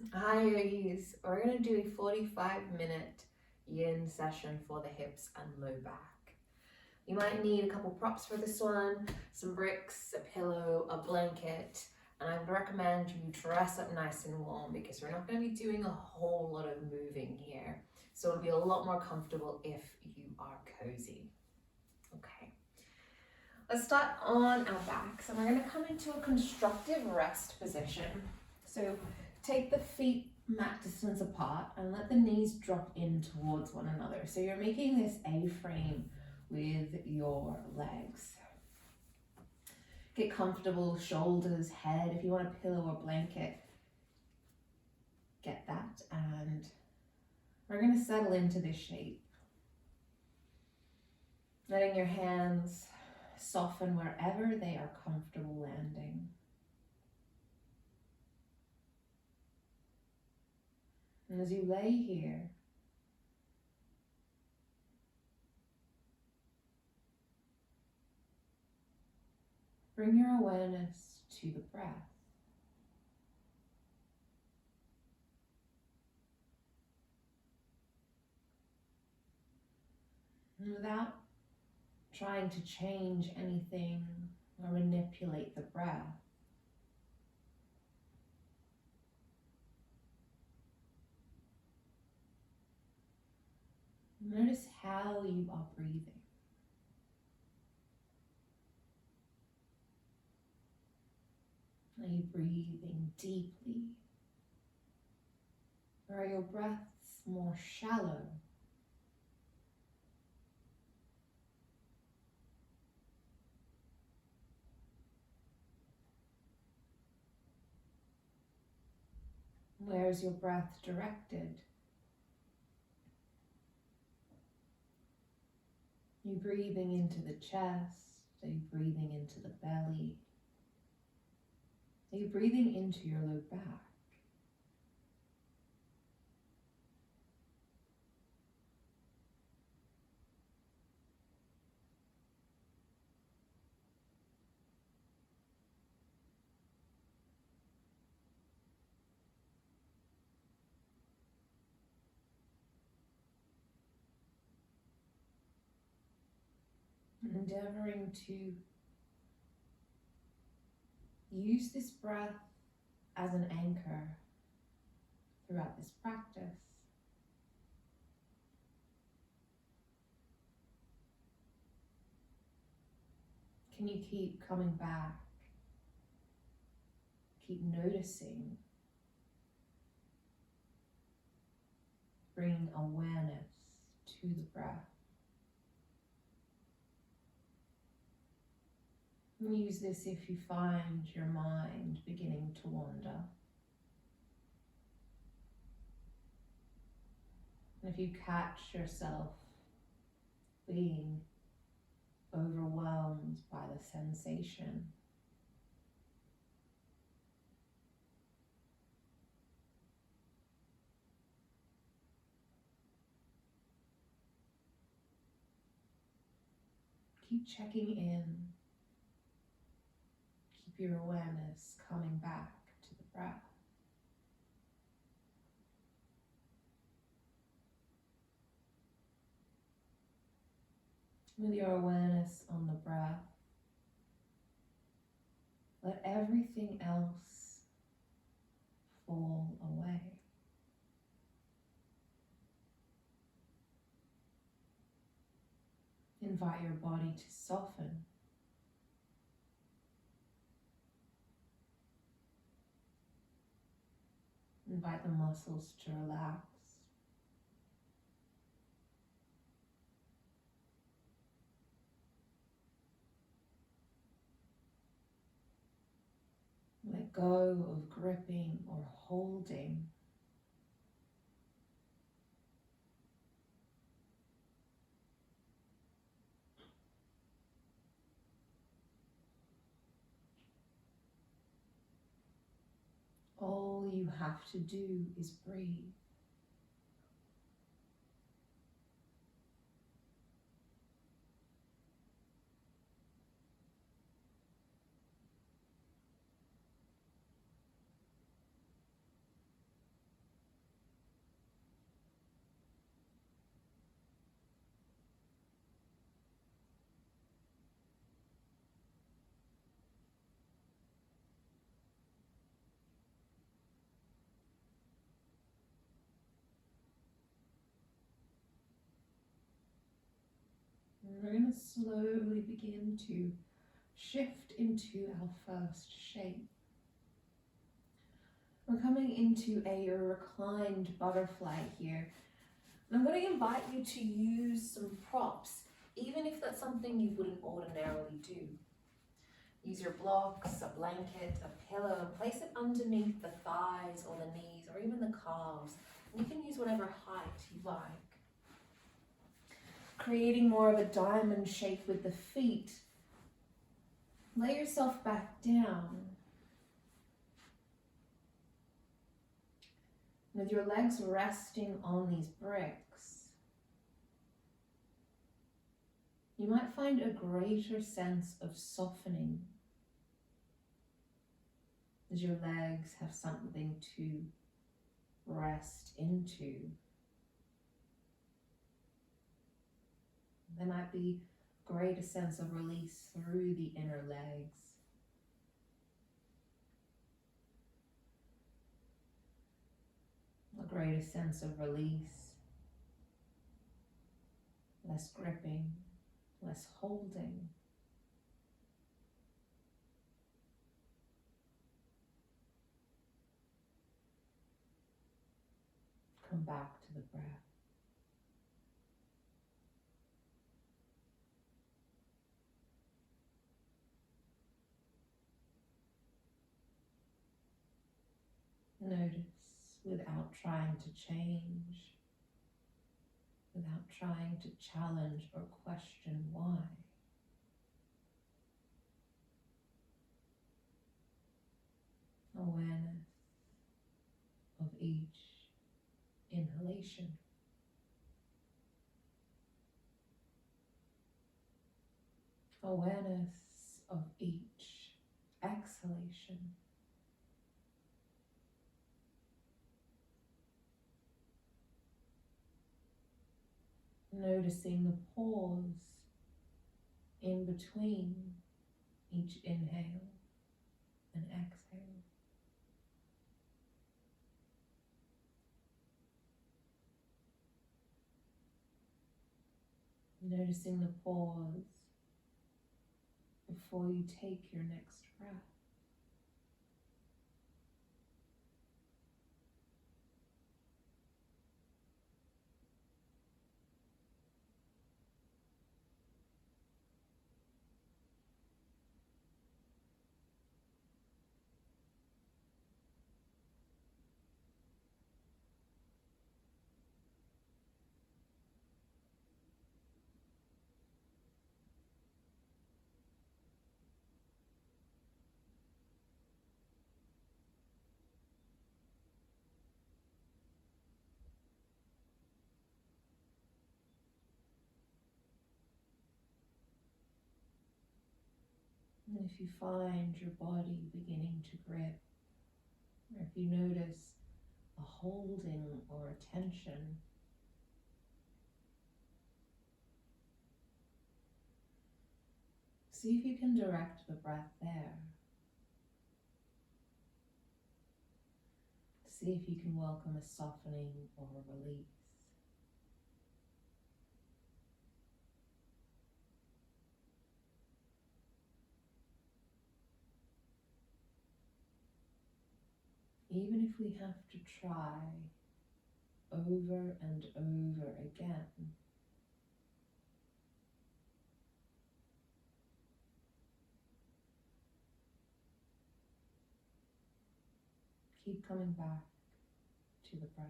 Hi yogis, we're going to do a 45-minute yin session for the hips and low back. You might need a couple props for this one, some bricks, a pillow, a blanket, and I would recommend you dress up nice and warm because we're not going to be doing a whole lot of moving here. So it'll be a lot more comfortable if you are cozy. Okay, let's start on our backs and we're going to come into a constructive rest position. So take the feet mat distance apart and let the knees drop in towards one another. So you're making this A-frame with your legs. Get comfortable, shoulders, head. If you want a pillow or blanket, get that. And we're going to settle into this shape. Letting your hands soften wherever they are comfortable landing. And as you lay here, bring your awareness to the breath. And without trying to change anything or manipulate the breath, notice how you are breathing. Are you breathing deeply? Or are your breaths more shallow? Where is your breath directed? Are you breathing into the chest? Are you breathing into the belly? Are you breathing into your low back? Endeavoring to use this breath as an anchor throughout this practice. Can you keep coming back? Keep noticing, bringing awareness to the breath. And use this if you find your mind beginning to wander. And if you catch yourself being overwhelmed by the sensation, keep checking in. Keep your awareness coming back to the breath. With your awareness on the breath, let everything else fall away. Invite your body to soften. Invite the muscles to relax. Let go of gripping or holding. All you have to do is breathe. And we're going to slowly begin to shift into our first shape. We're coming into a reclined butterfly here. And I'm going to invite you to use some props, even if that's something you wouldn't ordinarily do. Use your blocks, a blanket, a pillow, and place it underneath the thighs or the knees or even the calves. You can use whatever height you like. Creating more of a diamond shape with the feet. Lay yourself back down. With your legs resting on these bricks, you might find a greater sense of softening as your legs have something to rest into. There might be a greater sense of release through the inner legs. A greater sense of release, less gripping, less holding. Come back to the breath. Notice without trying to change, without trying to challenge or question why. Awareness of each inhalation. Awareness of each exhalation. Noticing the pause in between each inhale and exhale. Noticing the pause before you take your next breath. And if you find your body beginning to grip, or if you notice a holding or a tension, see if you can direct the breath there. See if you can welcome a softening or a release. Even if we have to try over and over again, keep coming back to the breath.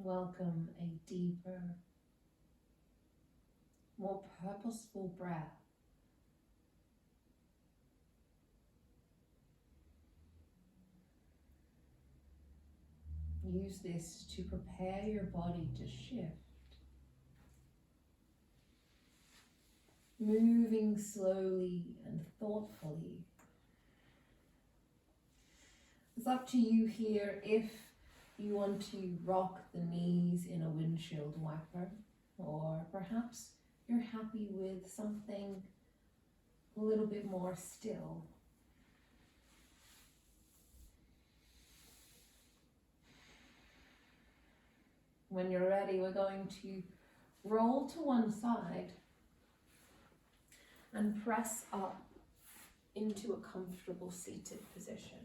Welcome a deeper, more purposeful breath use this to prepare your body to shift. Moving slowly and thoughtfully. It's up to you here if you want to rock the knees in a windshield wiper, or perhaps you're happy with something a little bit more still. When you're ready, we're going to roll to one side and press up into a comfortable seated position.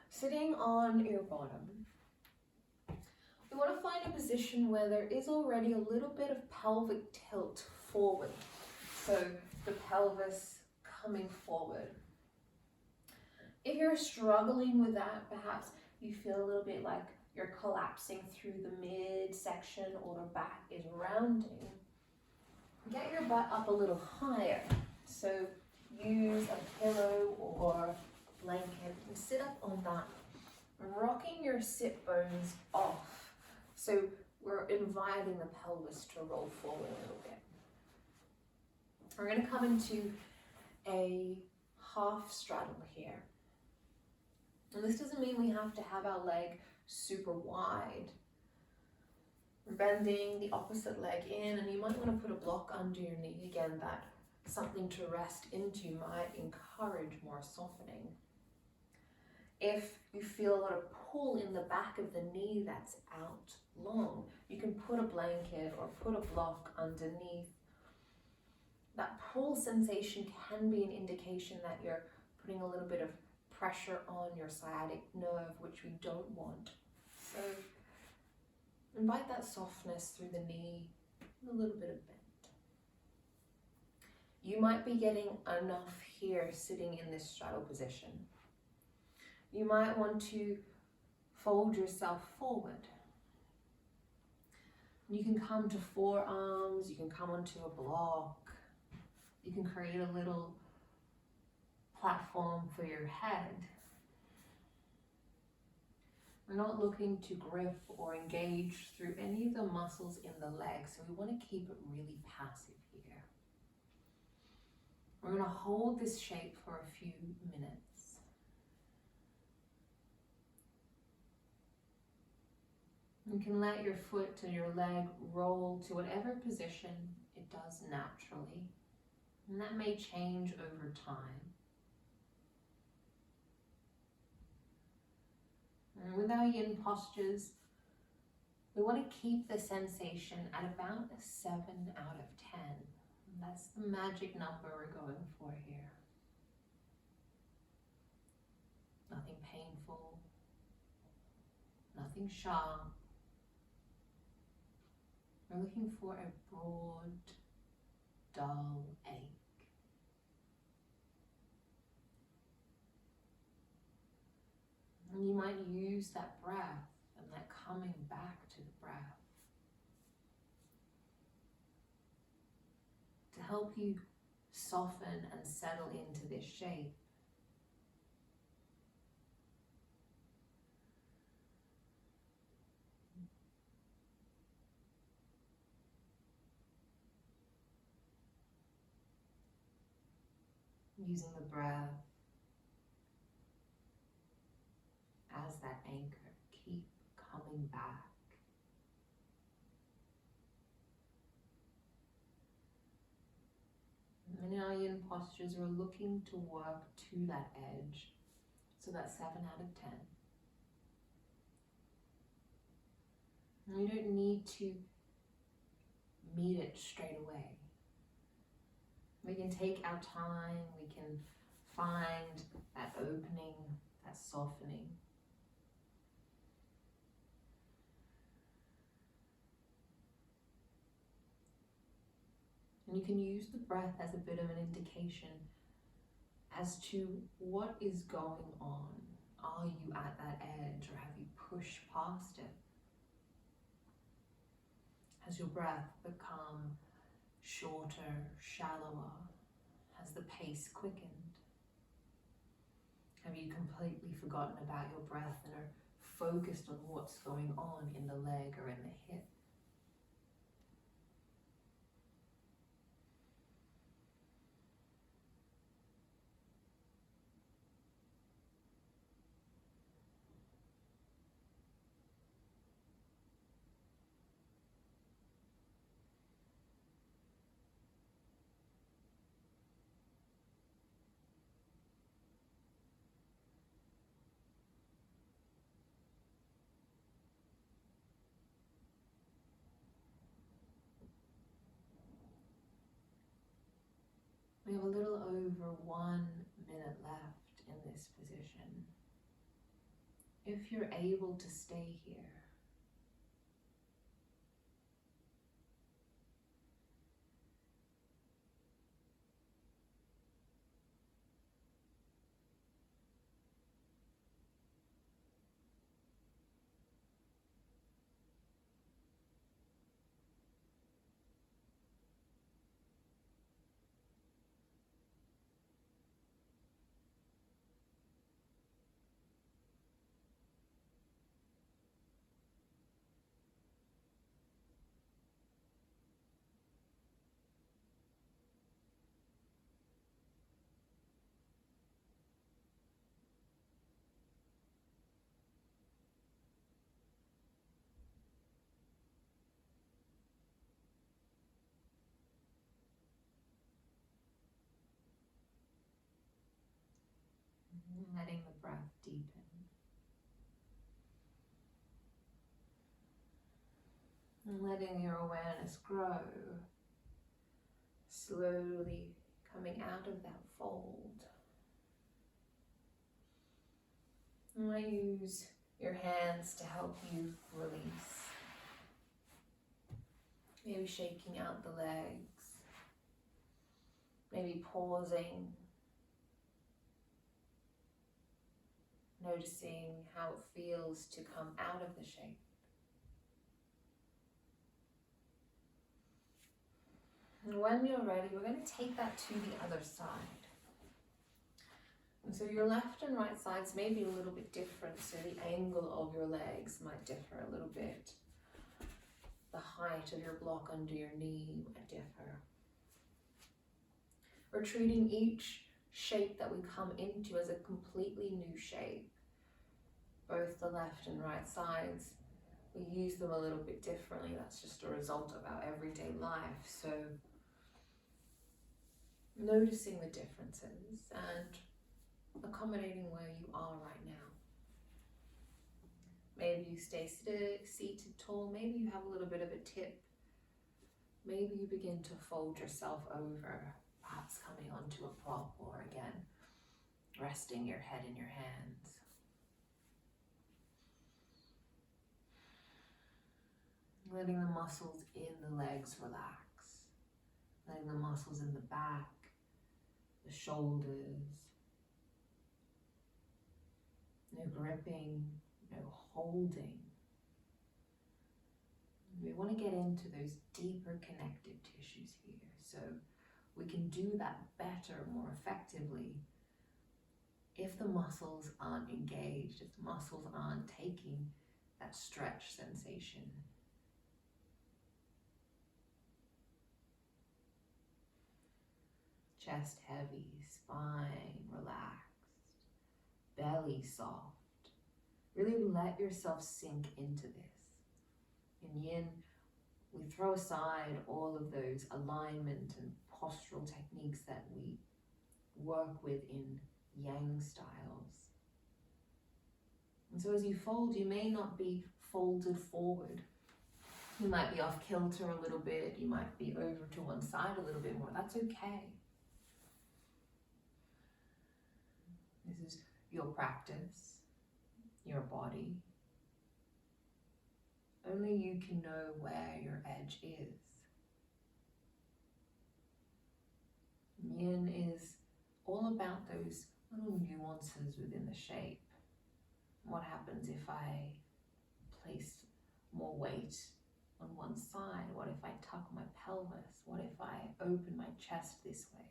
Sitting on your bottom, we want to find a position where there is already a little bit of pelvic tilt forward. So the pelvis coming forward. If you're struggling with that, perhaps you feel a little bit like you're collapsing through the midsection or the back is rounding, get your butt up a little higher. So use a pillow or blanket and sit up on that, rocking your sit bones off. So we're inviting the pelvis to roll forward a little bit. We're going to come into a half straddle here. And this doesn't mean we have to have our leg super wide. We're bending the opposite leg in, and you might want to put a block under your knee. Again, that something to rest into might encourage more softening. If you feel a lot of pull in the back of the knee that's out long, you can put a blanket or put a block underneath. That pull sensation can be an indication that you're putting a little bit of pressure on your sciatic nerve, which we don't want. So invite that softness through the knee and a little bit of bend. You might be getting enough here sitting in this straddle position. You might want to fold yourself forward. You can come to forearms, you can come onto a block, you can create a little platform for your head. We're not looking to grip or engage through any of the muscles in the legs, so we want to keep it really passive here. We're going to hold this shape for a few minutes. You can let your foot and your leg roll to whatever position it does naturally, and that may change over time. And with our yin postures, we want to keep the sensation at about a 7 out of 10. And that's the magic number we're going for here. Nothing painful, nothing sharp. We're looking for a broad, dull ache. And you might use that breath and that coming back to the breath to help you soften and settle into this shape. Using the breath as that anchor, keep coming back. And in our yin postures, we're looking to work to that edge, so that's 7 out of 10. And we don't need to meet it straight away. We can take our time, we can find that opening, that softening. And you can use the breath as a bit of an indication as to what is going on. Are you at that edge, or have you pushed past it? Has your breath become shorter, shallower? Has the pace quickened? you've completely forgotten about your breath and are focused on what's going on in the leg or in the hip. We have a little over 1 minute left in this position. If you're able to stay here, letting the breath deepen. And letting your awareness grow, slowly coming out of that fold. And I use your hands to help you release. Maybe shaking out the legs, maybe pausing, noticing how it feels to come out of the shape. And when you're ready, we're going to take that to the other side. And so your left and right sides may be a little bit different, so the angle of your legs might differ a little bit. The height of your block under your knee might differ. We're treating each shape that we come into as a completely new shape. Both the left and right sides, we use them a little bit differently. That's just a result of our everyday life. So noticing the differences and accommodating where you are right now. Maybe you stay seated tall, maybe you have a little bit of a tip. Maybe you begin to fold yourself over, perhaps coming onto a prop, or again, resting your head in your hands. Letting the muscles in the legs relax. Letting the muscles in the back, the shoulders. No gripping, no holding. We want to get into those deeper connective tissues here. So we can do that better, more effectively, if the muscles aren't engaged, if the muscles aren't taking that stretch sensation. Chest heavy, spine relaxed, belly soft. Really let yourself sink into this. In Yin, we throw aside all of those alignment and postural techniques that we work with in Yang styles. And so as you fold, you may not be folded forward. You might be off kilter a little bit. You might be over to one side a little bit more. That's okay. This is your practice, your body. Only you can know where your edge is. Yin is all about those little nuances within the shape. What happens if I place more weight on one side? What if I tuck my pelvis? What if I open my chest this way?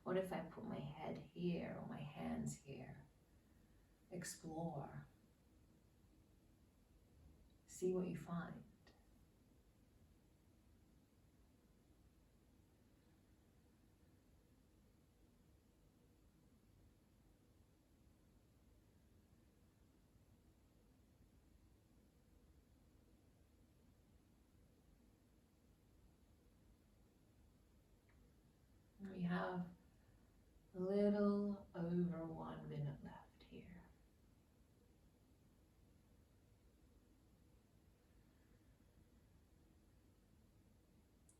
What if I put my head here or my hands here? explore. See what you find. We have a little over 1 minute left here.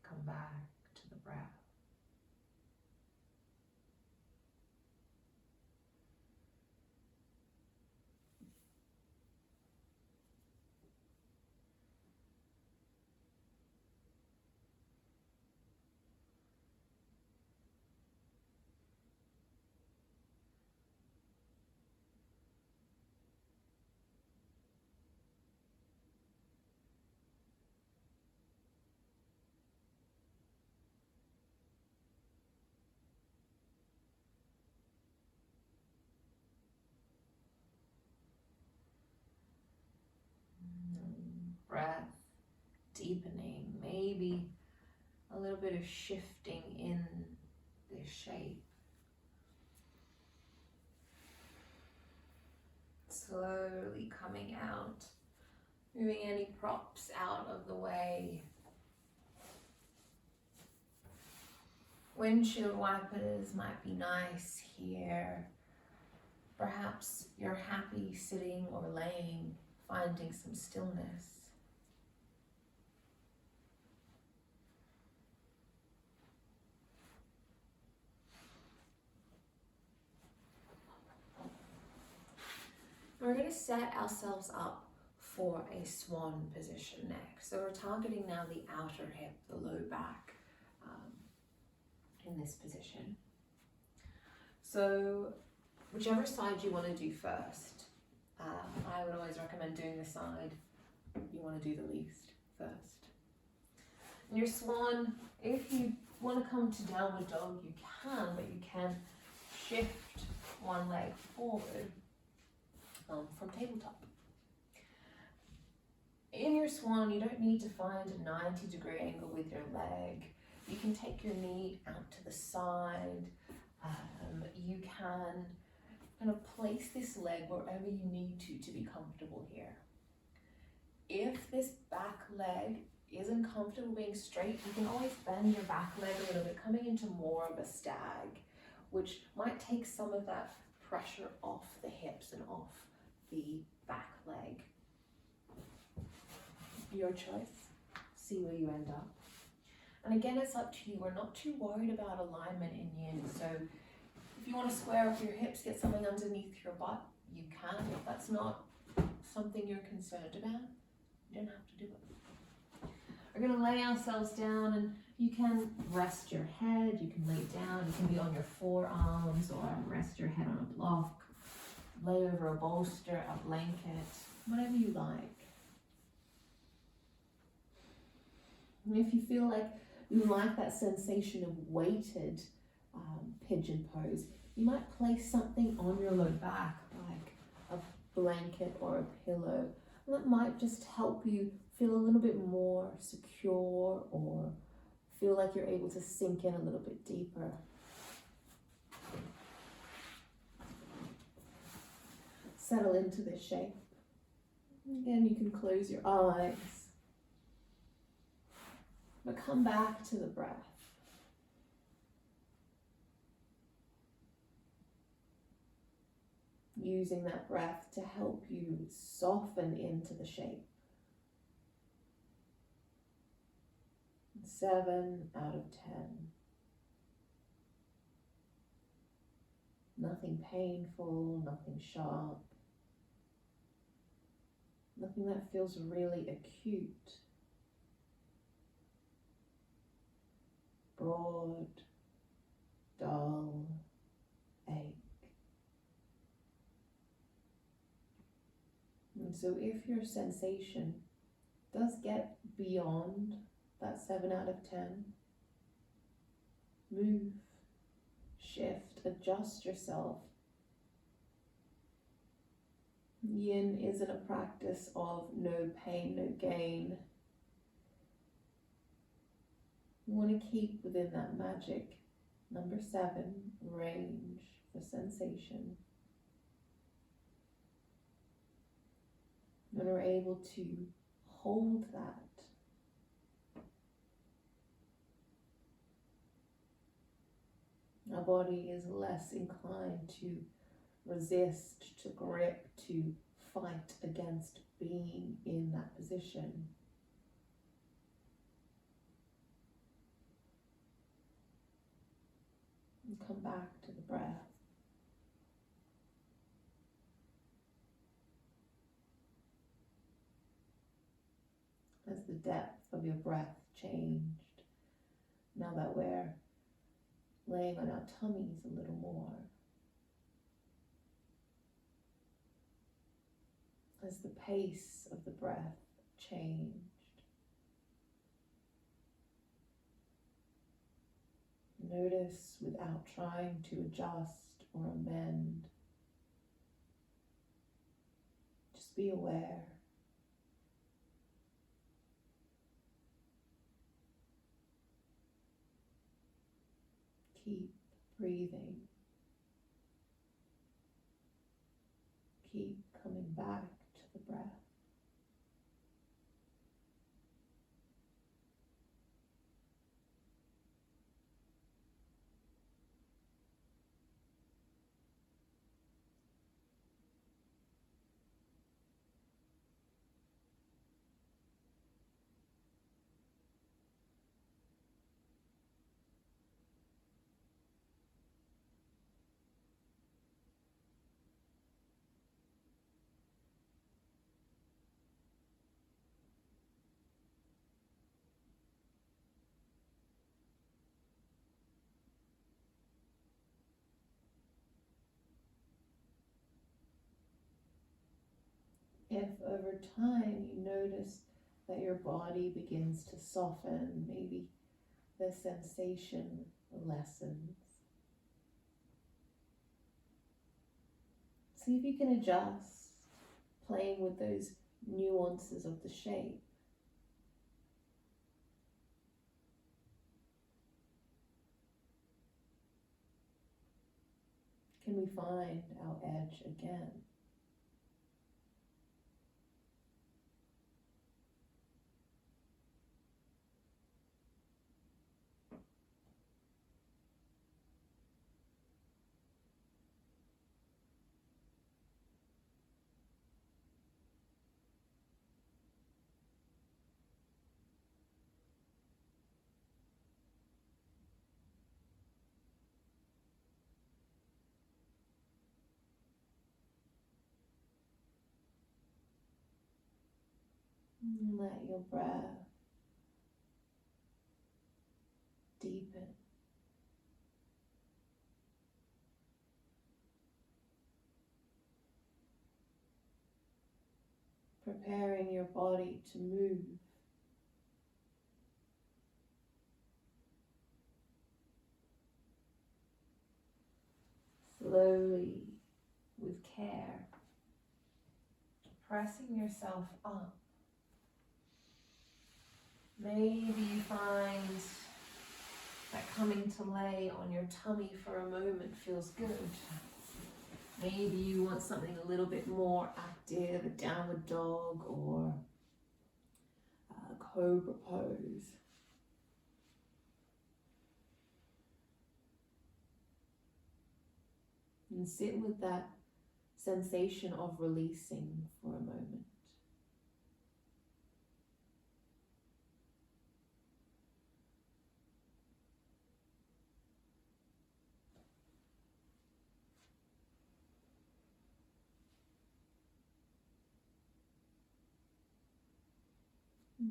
Come back to the breath. Breath deepening, maybe a little bit of shifting in this shape. Slowly coming out, moving any props out of the way. Windshield wipers might be nice here. Perhaps you're happy sitting or laying, finding some stillness. We're going to set ourselves up for a swan position next. So we're targeting now the outer hip, the low back, in this position. So whichever side you want to do first, I would always recommend doing the side you want to do the least first. In your swan, if you want to come to downward dog, you can, but you can shift one leg forward from tabletop. In your swan, you don't need to find a 90-degree angle with your leg. You can take your knee out to the side. You can kind of place this leg wherever you need to be comfortable here. If this back leg isn't comfortable being straight, you can always bend your back leg a little bit, coming into more of a stag, which might take some of that pressure off the hips and off the back leg. Your choice. See where you end up. And again, it's up to you. We're not too worried about alignment in yin. So if you want to square up your hips, get something underneath your butt, you can. If that's not something you're concerned about, you don't have to do it. We're going to lay ourselves down, and you can rest your head, you can lay down, you can be on your forearms or rest your head on a block, lay over a bolster, a blanket, whatever you like. And if you feel like you like that sensation of weighted pigeon pose, you might place something on your low back, like a blanket or a pillow. And that might just help you feel a little bit more secure, or feel like you're able to sink in a little bit deeper. Settle into this shape. Again, you can close your eyes, but come back to the breath. Using that breath to help you soften into the shape. 7 out of 10. Nothing painful, nothing sharp. Nothing that feels really acute. Broad, dull, ache. And so if your sensation does get beyond that 7 out of 10, move, shift, adjust yourself Yin isn't a practice of no pain, no gain. You want to keep within that magic number 7 range for sensation. When we're able to hold that, our body is less inclined to resist, to grip, to fight against being in that position. And come back to the breath. Has the depth of your breath changed now that we're laying on our tummies a little more? Has the pace of the breath changed? Notice without trying to adjust or amend. Just be aware. Keep breathing. Keep coming back to the breath. If over time you notice that your body begins to soften, maybe the sensation lessens, see if you can adjust, playing with those nuances of the shape. Can we find our edge again? And let your breath deepen. Preparing your body to move. Slowly, with care, pressing yourself up. Maybe you find that coming to lay on your tummy for a moment feels good. Maybe you want something a little bit more active, a downward dog or a cobra pose. And sit with that sensation of releasing for a moment.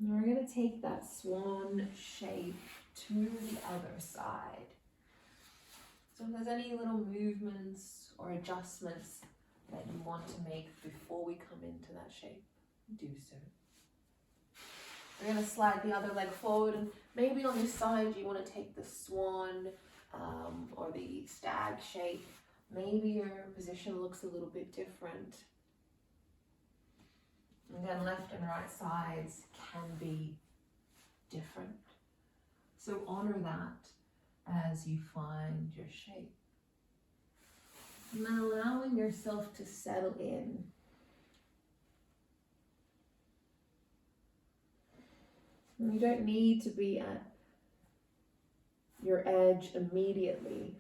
And we're going to take that swan shape to the other side. So if there's any little movements or adjustments that you want to make before we come into that shape, do so. We're going to slide the other leg forward, and maybe on this side you want to take the swan or the stag shape. Maybe your position looks a little bit different. Again, left and right sides can be different. So honor that as you find your shape. And then allowing yourself to settle in. And you don't need to be at your edge immediately.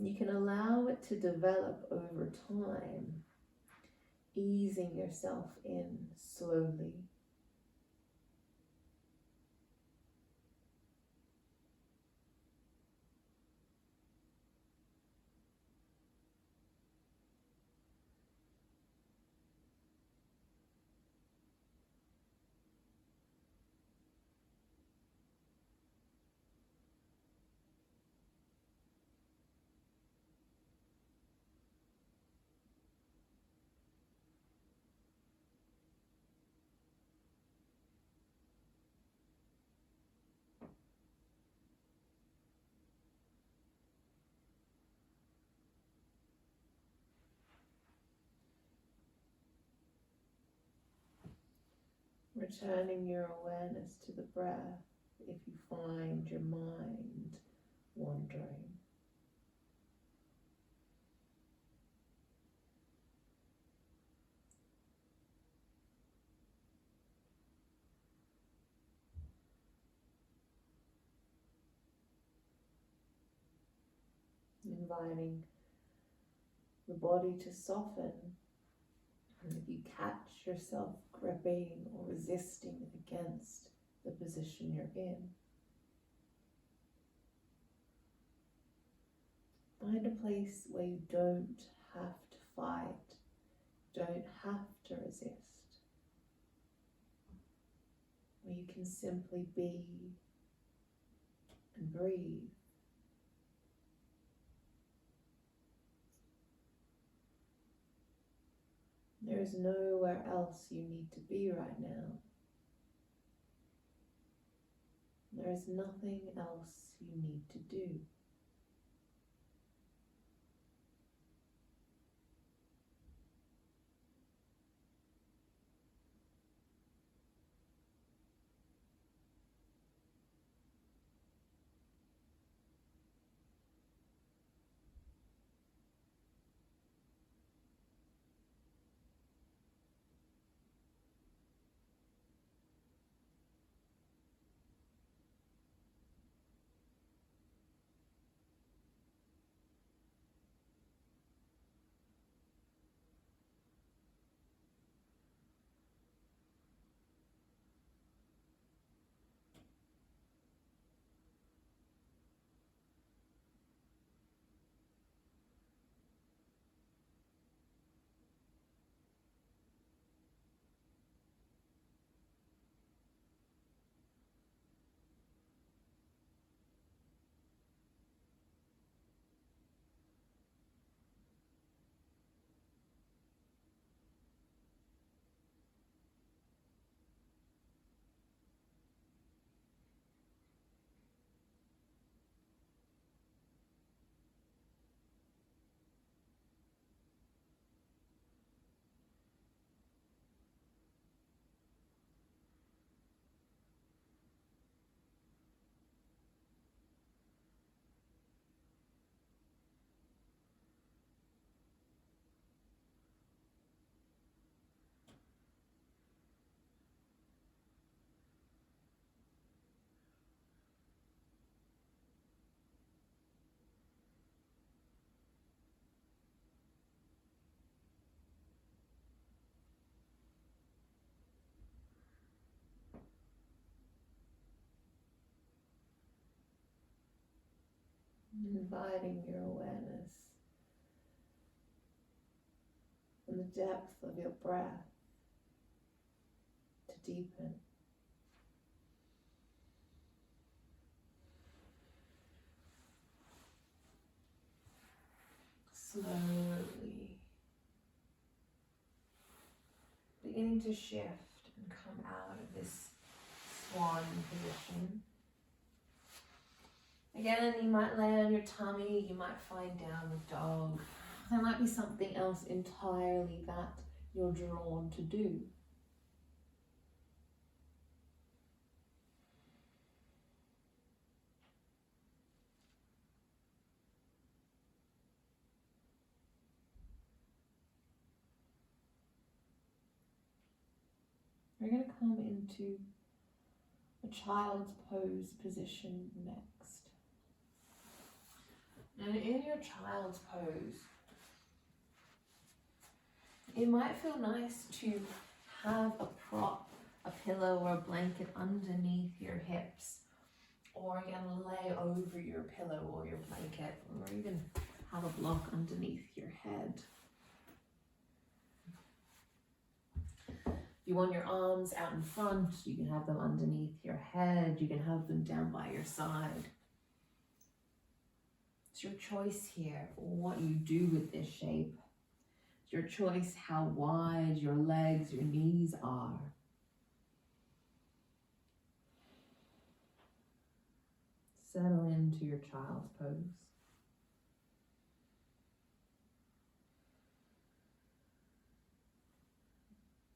You can allow it to develop over time, easing yourself in slowly. Returning your awareness to the breath if you find your mind wandering. Inviting the body to soften. And if you catch yourself gripping or resisting against the position you're in, find a place where you don't have to fight, don't have to resist, where you can simply be and breathe. There is nowhere else you need to be right now. There is nothing else you need to do. Inviting your awareness and the depth of your breath to deepen. Slowly beginning to shift and come out of this swan position. Again, you might lay on your tummy, you might find downward dog. There might be something else entirely that you're drawn to do. We're going to come into a child's pose position next. And in your child's pose, it might feel nice to have a prop, a pillow or a blanket underneath your hips, or again lay over your pillow or your blanket, or even have a block underneath your head. If you want your arms out in front, you can have them underneath your head, you can have them down by your side. It's your choice here what you do with this shape. It's your choice how wide your legs, your knees are. Settle into your child's pose.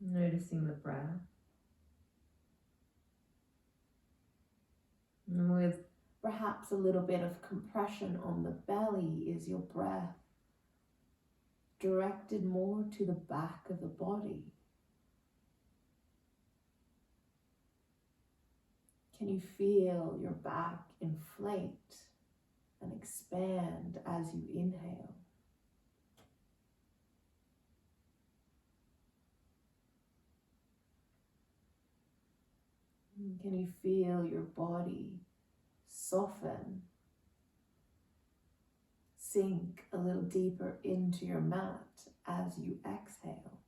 Noticing the breath. And with perhaps a little bit of compression on the belly, is your breath directed more to the back of the body? Can you feel your back inflate and expand as you inhale? Can you feel your body soften, sink a little deeper into your mat as you exhale?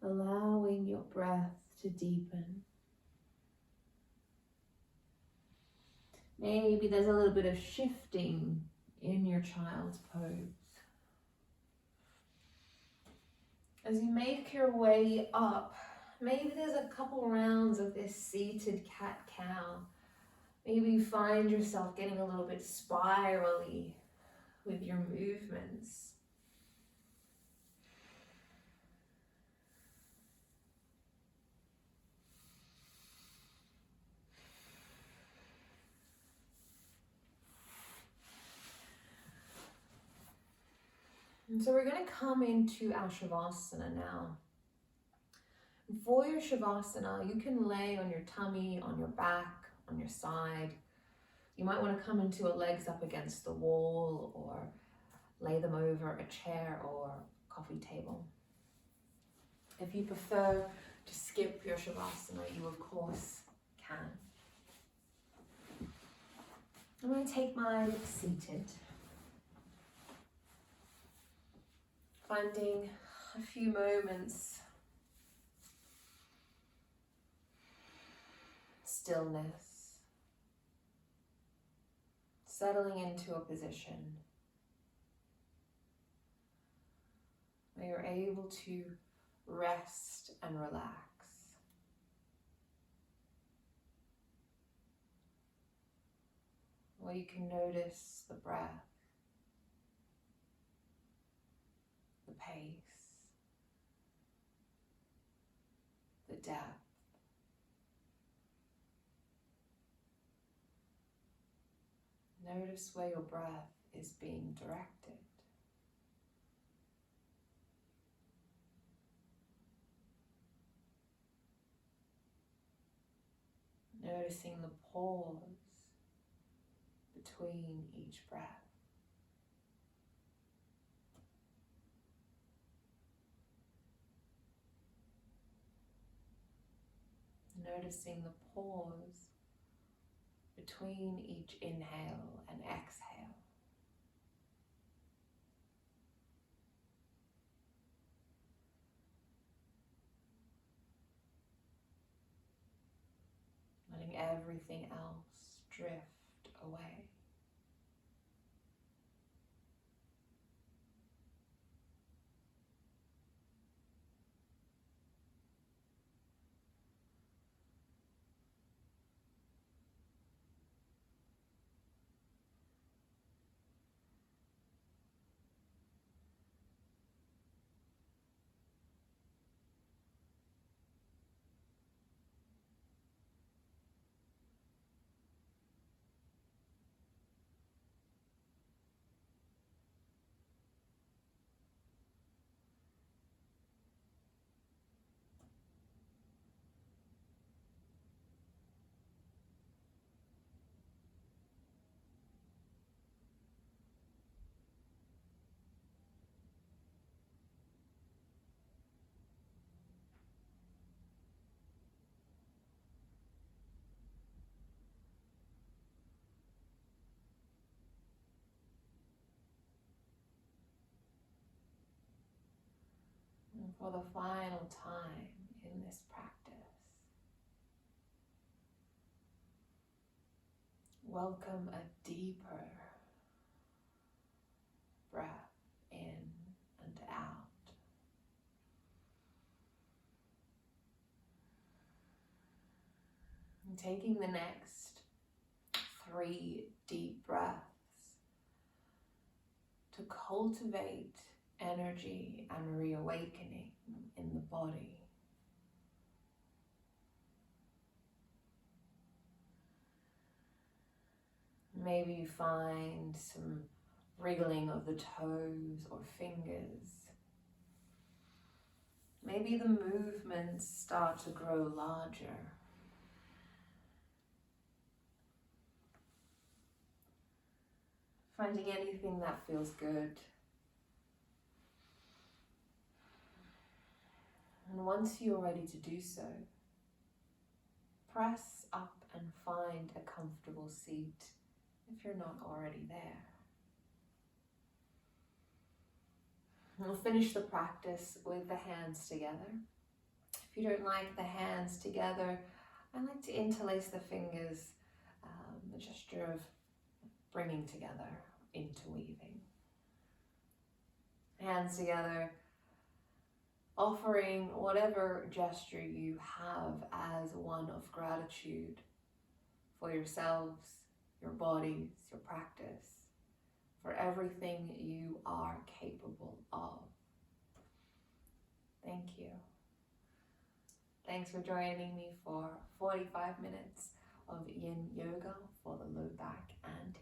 Allowing your breath to deepen. Maybe there's a little bit of shifting in your child's pose. As you make your way up, maybe there's a couple rounds of this seated cat-cow. Maybe you find yourself getting a little bit spirally with your movements. And so we're going to come into our Shavasana now. And for your Shavasana, you can lay on your tummy, on your back, on your side. You might want to come into a legs up against the wall, or lay them over a chair or coffee table. If you prefer to skip your Shavasana, you of course can. I'm going to take mine seated. Finding a few moments. Stillness. Settling into a position where you're able to rest and relax. Where you can notice the breath, the pace, the depth. Notice where your breath is being directed. Noticing the pause between each breath. Noticing the pause between each inhale and exhale. Letting everything else drift away. And for the final time in this practice, welcome a deeper breath in and out. And taking the next 3 deep breaths to cultivate energy and reawakening in the body. Maybe you find some wriggling of the toes or fingers. Maybe the movements start to grow larger. Finding anything that feels good. And once you're ready to do so, press up and find a comfortable seat if you're not already there. We'll finish the practice with the hands together. If you don't like the hands together, I like to interlace the fingers, the gesture of bringing together, interweaving. Hands together, offering whatever gesture you have as one of gratitude for yourselves, your bodies, your practice, for everything you are capable of. Thank you. Thanks for joining me for 45 minutes of Yin Yoga for the low back and